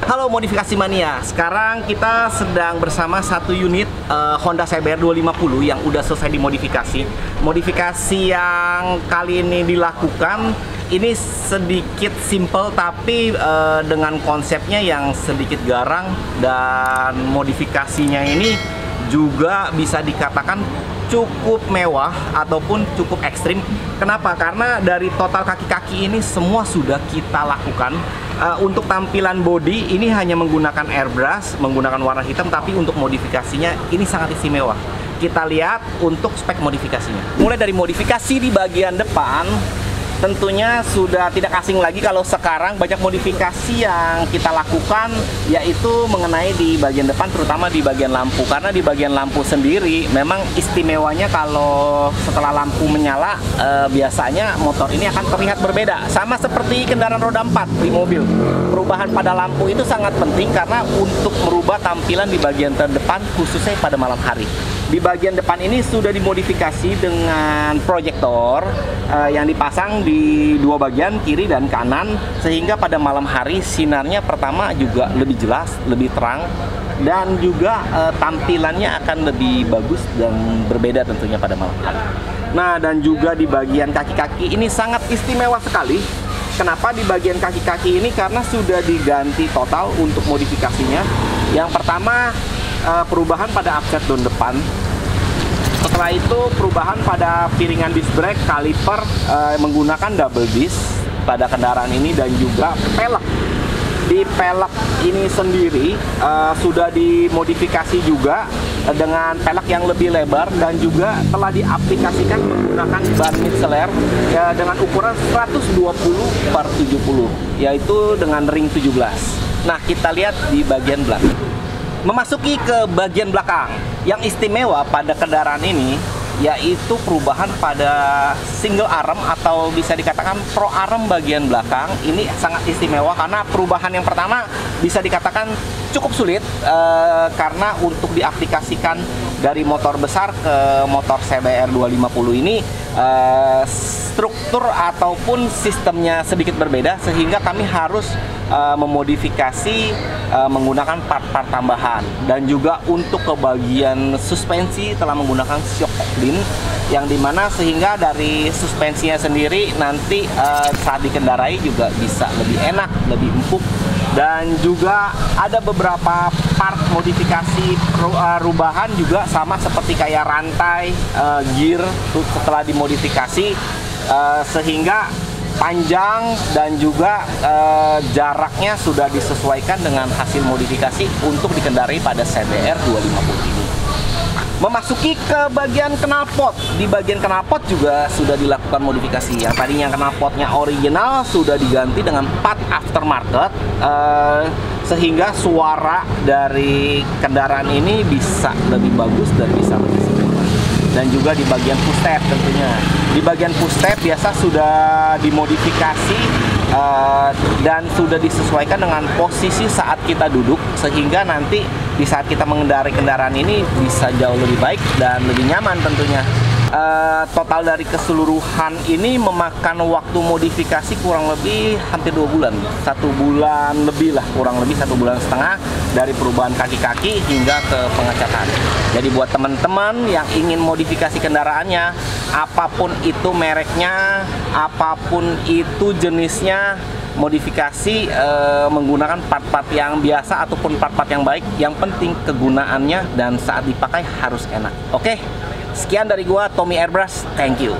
Halo Modifikasi Mania, sekarang kita sedang bersama satu unit Honda CBR 250 yang udah selesai dimodifikasi. Modifikasi yang kali ini dilakukan ini sedikit simple tapi dengan konsepnya yang sedikit garang, dan modifikasinya ini juga bisa dikatakan cukup mewah ataupun cukup ekstrim. Kenapa? Karena dari total kaki-kaki ini semua sudah kita lakukan. Untuk tampilan body ini hanya menggunakan airbrush, menggunakan warna hitam, tapi untuk modifikasinya ini sangat istimewa. Kita lihat untuk spek modifikasinya. Mulai dari modifikasi di bagian depan, tentunya sudah tidak asing lagi kalau sekarang banyak modifikasi yang kita lakukan, yaitu mengenai di bagian depan, terutama di bagian lampu. Karena di bagian lampu sendiri memang istimewanya kalau setelah lampu menyala, biasanya motor ini akan terlihat berbeda. Sama seperti kendaraan roda 4 di mobil. Perubahan pada lampu itu sangat penting karena untuk merubah tampilan di bagian terdepan, khususnya pada malam hari. Di bagian depan ini sudah dimodifikasi dengan proyektor yang dipasang di dua bagian, kiri dan kanan, sehingga pada malam hari sinarnya pertama juga lebih jelas, lebih terang, dan juga tampilannya akan lebih bagus dan berbeda tentunya pada malam hari. Nah, dan juga di bagian kaki-kaki ini sangat istimewa sekali. Kenapa di bagian kaki-kaki ini? Karena sudah diganti total untuk modifikasinya. Yang pertama, perubahan pada offset don depan. Setelah itu perubahan pada piringan disc brake, kaliper menggunakan double disc pada kendaraan ini, dan juga pelek. Di pelek ini sendiri sudah dimodifikasi juga dengan pelek yang lebih lebar, dan juga telah diaplikasikan menggunakan ban mid-seller dengan ukuran 120/70, yaitu dengan ring 17. Nah, kita lihat di bagian belakang. Memasuki ke bagian belakang, yang istimewa pada kendaraan ini yaitu perubahan pada single arm atau bisa dikatakan pro arm bagian belakang. Ini sangat istimewa karena perubahan yang pertama bisa dikatakan cukup sulit karena untuk diaplikasikan dari motor besar ke motor CBR 250 ini struktur ataupun sistemnya sedikit berbeda, sehingga kami harus memodifikasi menggunakan part-part tambahan. Dan juga untuk ke bagian suspensi telah menggunakan shock obin, yang dimana sehingga dari suspensinya sendiri nanti saat dikendarai juga bisa lebih enak, lebih empuk. Dan juga ada beberapa part modifikasi perubahan juga sama seperti kayak rantai, gear setelah dimodifikasi, sehingga panjang dan juga jaraknya sudah disesuaikan dengan hasil modifikasi untuk dikendarai pada CBR 250 ini. Memasuki ke bagian knalpot. Di bagian knalpot juga sudah dilakukan modifikasi. Yang tadinya knalpotnya original sudah diganti dengan part aftermarket, sehingga suara dari kendaraan ini bisa lebih bagus dan bisa lebih sempurna. Dan juga di bagian push tab tentunya. Di bagian push tab biasa sudah dimodifikasi dan sudah disesuaikan dengan posisi saat kita duduk, sehingga nanti di saat kita mengendarai kendaraan ini bisa jauh lebih baik dan lebih nyaman tentunya. Total dari keseluruhan ini memakan waktu modifikasi kurang lebih hampir 2 bulan, 1 bulan lebih lah, kurang lebih 1,5 bulan dari perubahan kaki-kaki hingga ke pengecatan. Jadi buat teman-teman yang ingin modifikasi kendaraannya, apapun itu mereknya, apapun itu jenisnya, modifikasi menggunakan part-part yang biasa ataupun part-part yang baik, yang penting kegunaannya dan saat dipakai harus enak. Oke, sekian dari gua, Tommy Airbrush. Thank you.